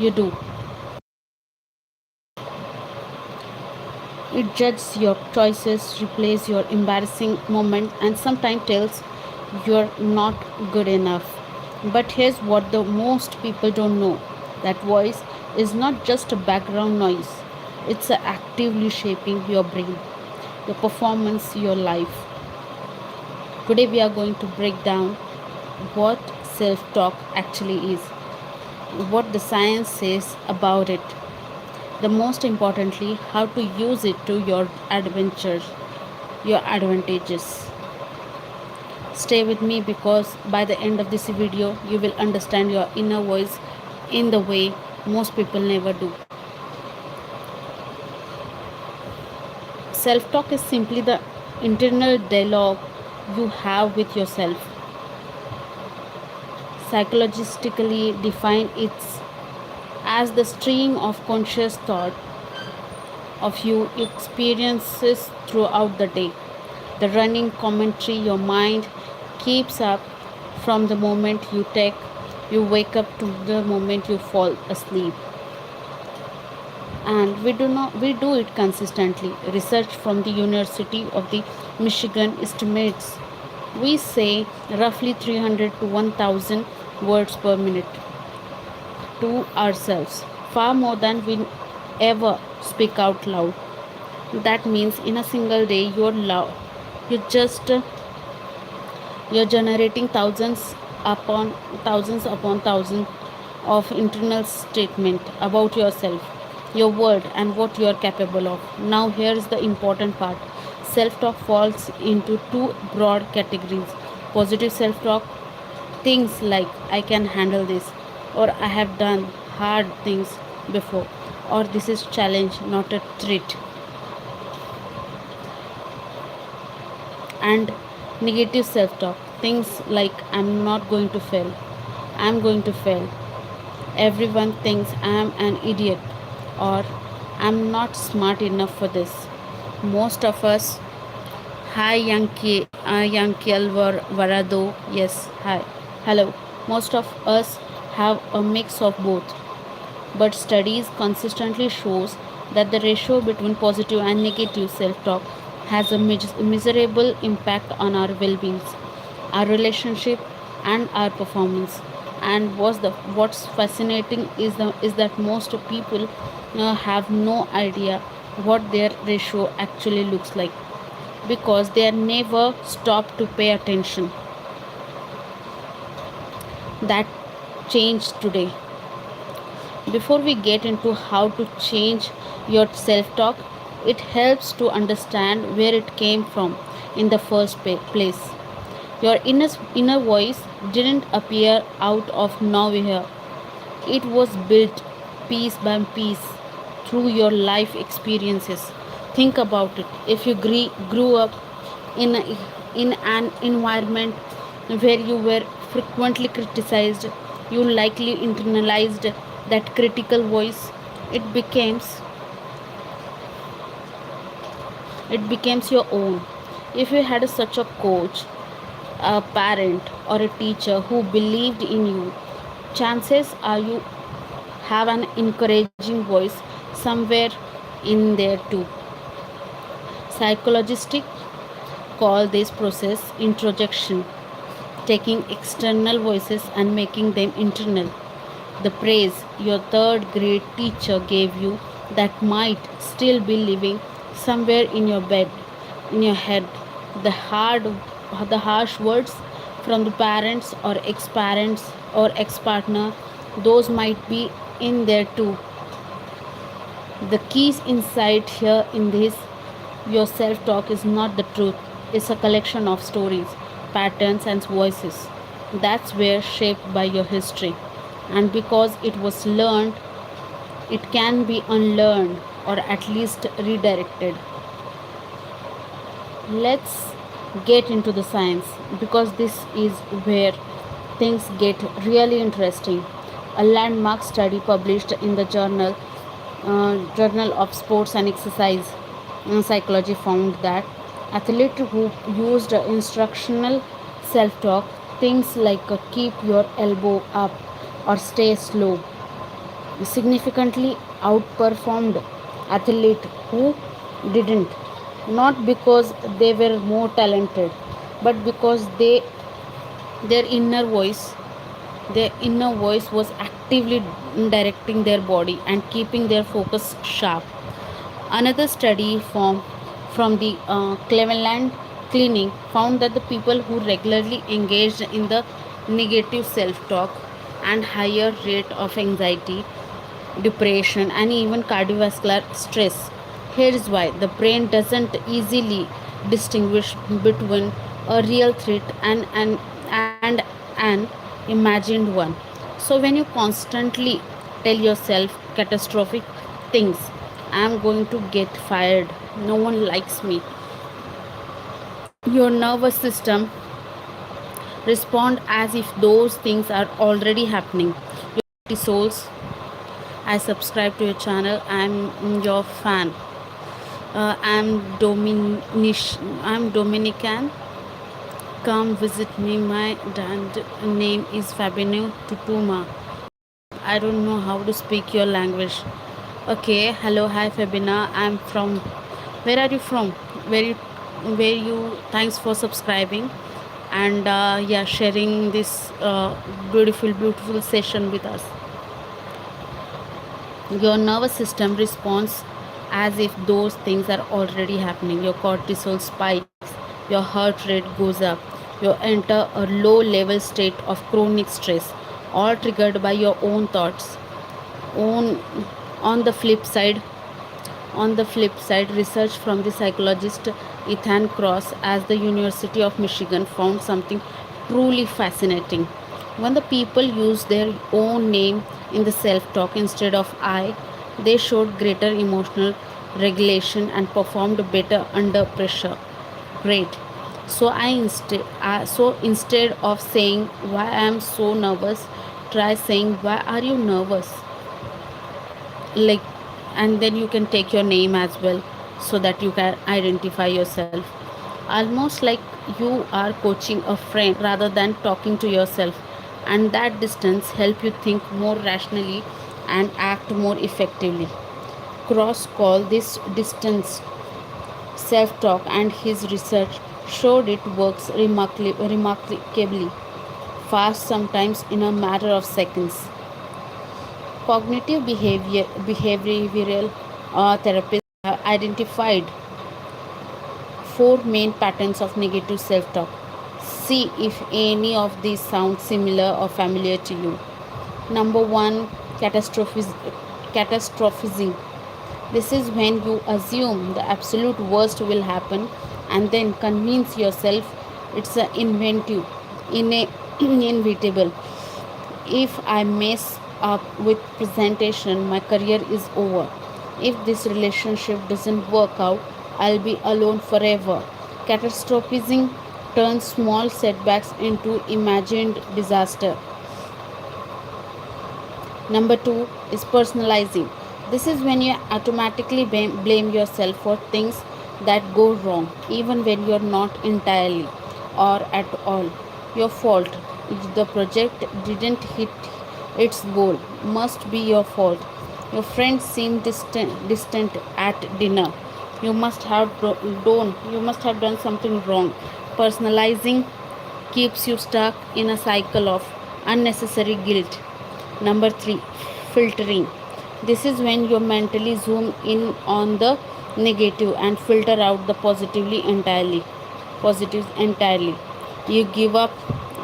you do. It judges your choices, replays your embarrassing moment, and sometimes tells you're not good enough. But here's what the most people don't know, that voice is not just a background noise, it's actively shaping your brain, your performance, your life. Today, we are going to break down what self talk actually is, what the science says about it, the most importantly, how to use it to your adventures, your advantages. Stay with me because by the end of this video, you will understand your inner voice in the way most people never do. Self talk is simply the internal dialogue you have with yourself. Psychologically defined, it's as the stream of conscious thought of you experiences throughout the day. The running commentary your mind keeps up from the moment you wake up to the moment you fall asleep. And we do it consistently. Research from the University of the Michigan estimates we say roughly 300 to 1000 words per minute to ourselves, far more than we ever speak out loud. That means in a single day you just you're generating thousands upon thousands of internal statement about yourself, your world, and what you are capable of. Now here's the important part. Self-talk falls into two broad categories. Positive self-talk, things like I can handle this, or I have done hard things before, or this is challenge, not a threat. And negative self talk, things like I'm not going to fail, I'm going to fail, everyone thinks I'm an idiot, or I'm not smart enough for this. Most of us, hi Yankiel Varado, yes, hi, hello. Most of us have a mix of both, but studies consistently shows that the ratio between positive and negative self-talk has a miserable impact on our well-being, our relationship, and our performance. And what's fascinating is that most people have no idea what their ratio actually looks like because they are never stop to pay attention. That changed today. Before we get into how to change your self talk, it helps to understand where it came from in the first place. Your inner voice didn't appear out of nowhere, it was built piece by piece through your life experiences. Think about it. If you grew up in, a, in an environment where you were frequently criticized, you likely internalized that critical voice. It becomes it becomes your own. If you had such a coach, a parent, or a teacher who believed in you, chances are you have an encouraging voice somewhere in there too. Psychologists call this process introjection, taking external voices and making them internal. The praise your third grade teacher gave you that might still be living somewhere in your bed, in your head. The the harsh words from the parents or ex-parents or ex-partner, those might be in there too. The keys inside here in this, your self talk is not the truth, it's a collection of stories, patterns, and voices. That's where shaped by your history. And because it was learned, it can be unlearned or at least redirected. Let's get into the science because this is where things get really interesting. A landmark study published in the Journal of Sports and Exercise Psychology found that athletes who used instructional self-talk, things like keep your elbow up or stay slow, significantly outperformed athlete who didn't, not because they were more talented, but because their inner voice their inner voice was actively directing their body and keeping their focus sharp. Another study from the Cleveland Clinic found that the people who regularly engaged in the negative self-talk and higher rate of anxiety, depression, and even cardiovascular stress. Here is why: the brain doesn't easily distinguish between a real threat and an imagined one. So when you constantly tell yourself catastrophic things, I'm going to get fired, no one likes me, your nervous system respond as if those things are already happening. Your souls, I subscribe to your channel. I'm your fan. I'm Dominican. Come visit me. My dad name is Fabino Tutuma. I don't know how to speak your language. Okay, hello, hi Fabina. I'm from. Where are you from? Where you? Where you? Thanks for subscribing, and yeah, sharing this beautiful session with us. Your nervous system responds as if those things are already happening. Your cortisol spikes, your heart rate goes up, you enter a low level state of chronic stress, all triggered by your own thoughts. On, on the flip side, research from the psychologist Ethan Cross at the University of Michigan found something truly fascinating. When the people used their own name in the self talk instead of I, they showed greater emotional regulation and performed better under pressure. Great. So instead of saying why I am so nervous, try saying why are you nervous? Like, and then you can take your name as well so that you can identify yourself, almost like you are coaching a friend rather than talking to yourself. And that distance help you think more rationally and act more effectively. Cross call this distance self-talk, and his research showed it works remarkably fast, sometimes in a matter of seconds. Cognitive behavioral therapists have identified four main patterns of negative self talk. See if any of these sound similar or familiar to you. Number one, catastrophizing. This is when you assume the absolute worst will happen and then convince yourself it's a inevitable. If I mess up with presentation, my career is over. If this relationship doesn't work out, I'll be alone forever. Catastrophizing turns small setbacks into imagined disaster. Number two is personalizing. This is when you automatically blame yourself for things that go wrong, even when you're not entirely or at all your fault. If the project didn't hit its goal, must be your fault. Your friends seem distant at dinner. You must have done something wrong. Personalizing keeps you stuck in a cycle of unnecessary guilt. Number three, filtering. This is when you mentally zoom in on the negative and filter out the positives entirely. You give up,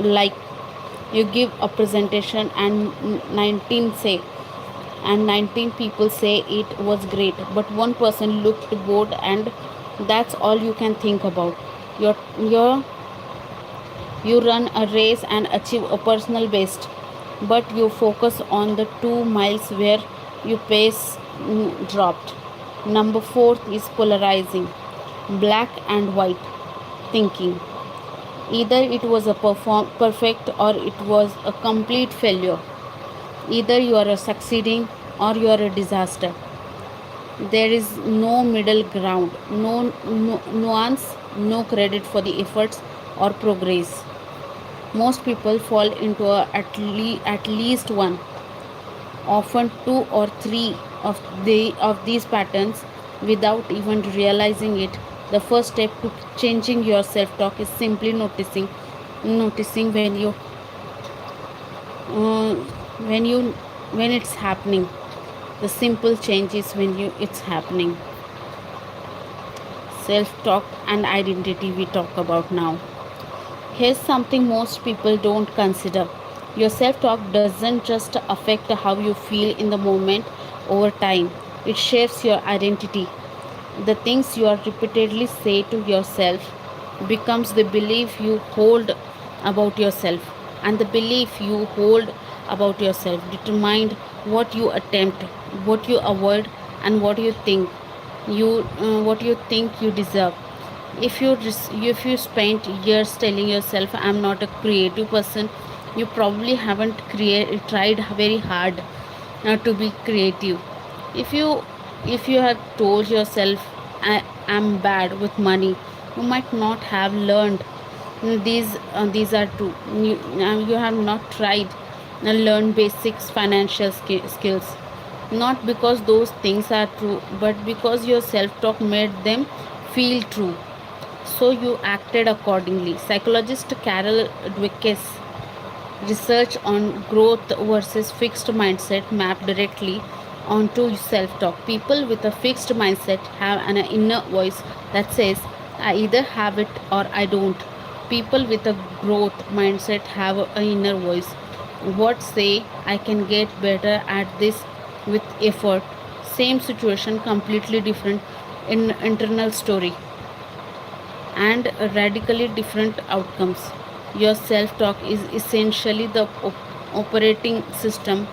like you give a presentation and 19 people say it was great, but one person looked bored, and that's all you can think about. Your you run a race and achieve a personal best, but you focus on the 2 miles where your pace dropped. Number fourth is polarizing, black and white thinking. Either it was a perfect or it was a complete failure. Either you are a succeeding or you are a disaster. There is no middle ground, no nuance, no credit for the efforts or progress. Most people fall into at least one. often two or three of these patterns without even realizing it. The first step to changing your self talk is simply noticing uh, when you when it's happening. The simple change is when you it's happening. Self talk and identity we talk about now. Here's something most people don't consider. Your self talk doesn't just affect how you feel in the moment. Over time, it shapes your identity. The things you are repeatedly say to yourself becomes the belief you hold about yourself, and the belief you hold about yourself determine what you attempt, what you avoid, and what you think you deserve. If you spent years telling yourself I'm not a creative person, you probably haven't tried very hard to be creative. If you if you had told yourself I'm bad with money, you might not have learned these are true. You have not tried and learned basics financial skills, not because those things are true, but because your self talk made them feel true, so you acted accordingly. Psychologist Carol Dweck's research on growth versus fixed mindset map directly onto self talk. People with a fixed mindset have an inner voice that says, I either have it or I don't. People with a growth mindset have an inner voice. What say I can get better at this with effort. Same situation, completely different in internal story and radically different outcomes. Your self talk is essentially the operating system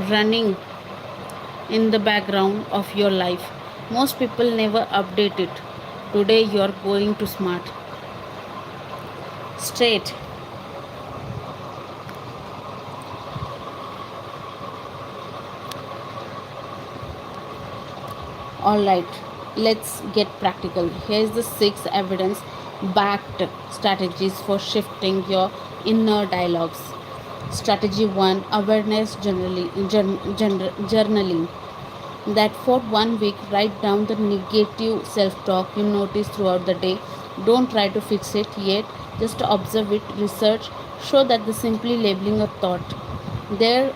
running in the background of your life. Most people never update it. Today you are going to smart. Straight. Alright, let's get practical. Here's the six evidence backed strategies for shifting your inner dialogues. Strategy 1, awareness journaling. That for 1 week, write down the negative self talk you notice throughout the day. Don't try to fix it yet, just observe it. Research show that the simply labeling a thought there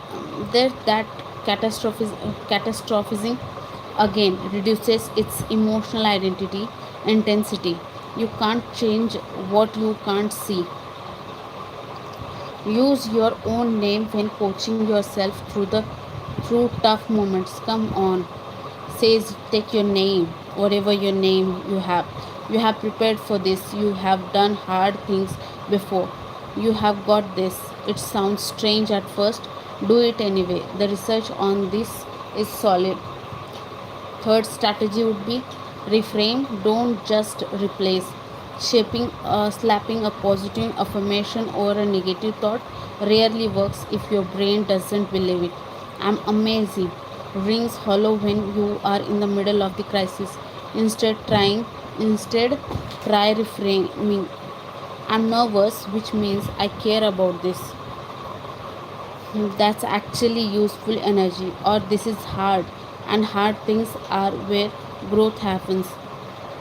there that catastrophizing again reduces its emotional identity intensity. You can't change what you can't see. Use your own name when coaching yourself through tough moments. Come on, says take your name, whatever your name you have. You have prepared for this. You have done hard things before. You have got this. It sounds strange at first. Do it anyway. The research on this is solid. Third strategy would be reframe, don't just replace. Slapping a positive affirmation over a negative thought rarely works if your brain doesn't believe it. I'm amazing rings hollow when you are in the middle of the crisis. Instead try reframing. I'm nervous, which means I care about this. That's actually useful energy, or this is hard, and hard things are where growth happens.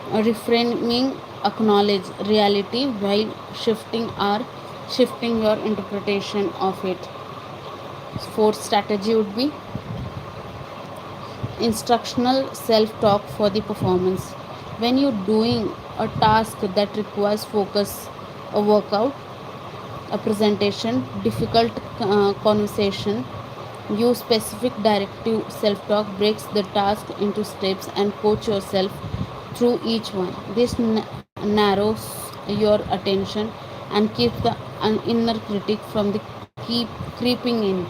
Reframing acknowledge reality while shifting your interpretation of it. Fourth strategy would be instructional self-talk for the performance. When you're doing a task that requires focus, a workout, a presentation, difficult conversation, use specific directive self talk, breaks the task into steps, and coach yourself through each one. This narrows your attention and keeps the inner critic from the keep creeping in.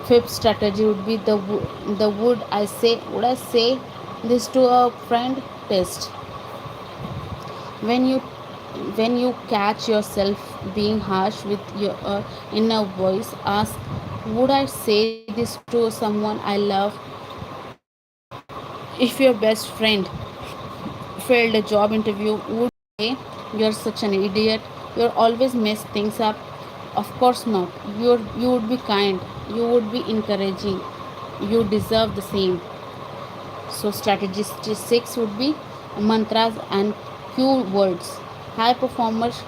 Fifth strategy would be the would I say this to a friend test. When you when you catch yourself being harsh with your inner voice, ask, would I say this to someone I love? If your best friend failed a job interview, would you say you're such an idiot, you're always mess things up? Of course not. You would be kind, you would be encouraging, you deserve the same. So strategy 6 would be mantras and cue words. High performers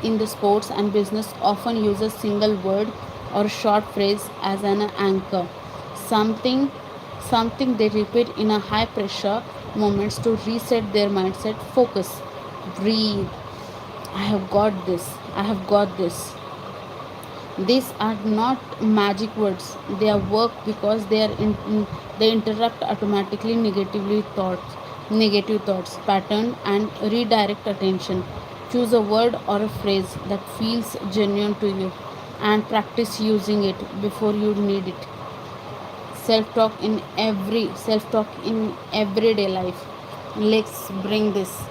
in the sports and business often use a single word or short phrase as an anchor. Something something they repeat in a high pressure moments to reset their mindset. Focus. Breathe. I have got this. I have got this. These are not magic words. They are work because they interrupt automatically negative thoughts, pattern, and redirect attention. Choose a word or a phrase that feels genuine to you, and practice using it before you need it. Self talk in everyday life. Let's bring this.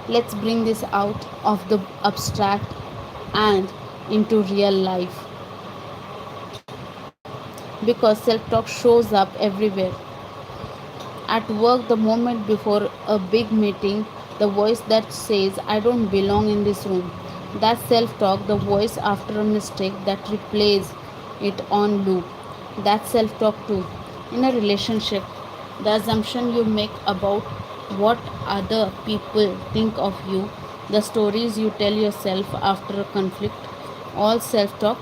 Let's bring this out of the abstract and into real life, because self talk shows up everywhere. At work, the moment before a big meeting, the voice that says, I don't belong in this room. That self talk, the voice after a mistake that replays it on loop. That self talk, too. In a relationship, the assumption you make about what other people think of you, the stories you tell yourself after a conflict, all self talk.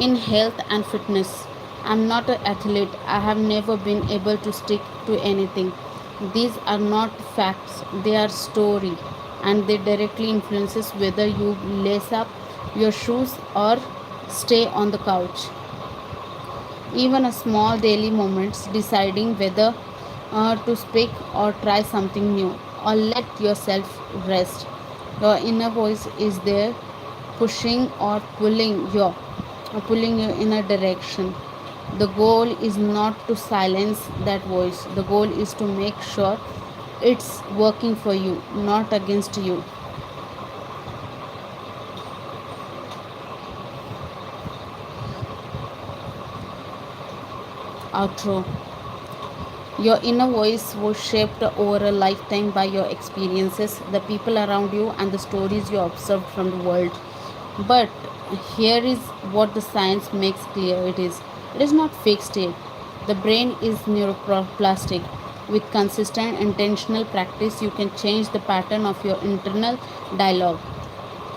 In health and fitness, I'm not an athlete. I have never been able to stick to anything. These are not facts, they are story, and they directly influences whether you lace up your shoes or stay on the couch. Even a small daily moments deciding whether to speak or try something new or let yourself rest. Your inner voice is there pushing or pulling you in a direction. The goal is not to silence that voice. The goal is to make sure it's working for you, not against you. Outro. Your inner voice was shaped over a lifetime by your experiences, the people around you, and the stories you observed from the world. But here is what the science makes clear it is not fixed state. The brain is neuroplastic. With consistent intentional practice, you can change the pattern of your internal dialogue.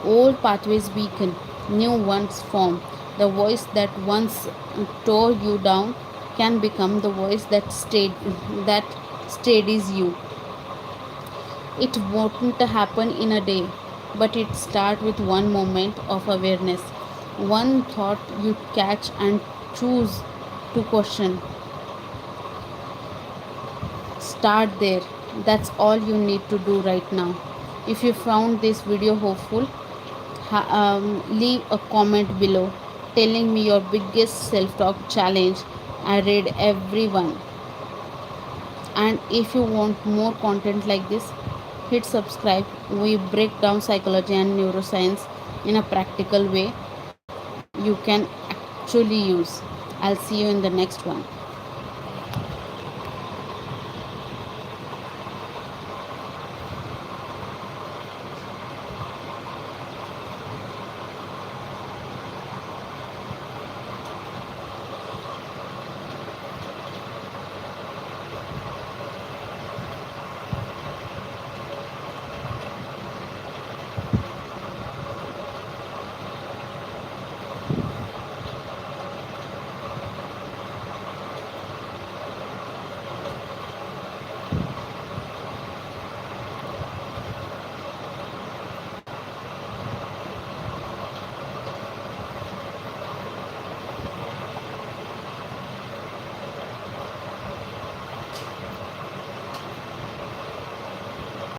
Old pathways weaken, new ones form. The voice that once tore you down can become the voice that steadies you. It won't happen in a day, but it starts with one moment of awareness, one thought you catch and choose to question. Start there. That's all you need to do right now. If you found this video hopeful, leave a comment below telling me your biggest self talk challenge. I read everyone. And if you want more content like this, hit subscribe. We break down psychology and neuroscience in a practical way you can actually use. I'll see you in the next one.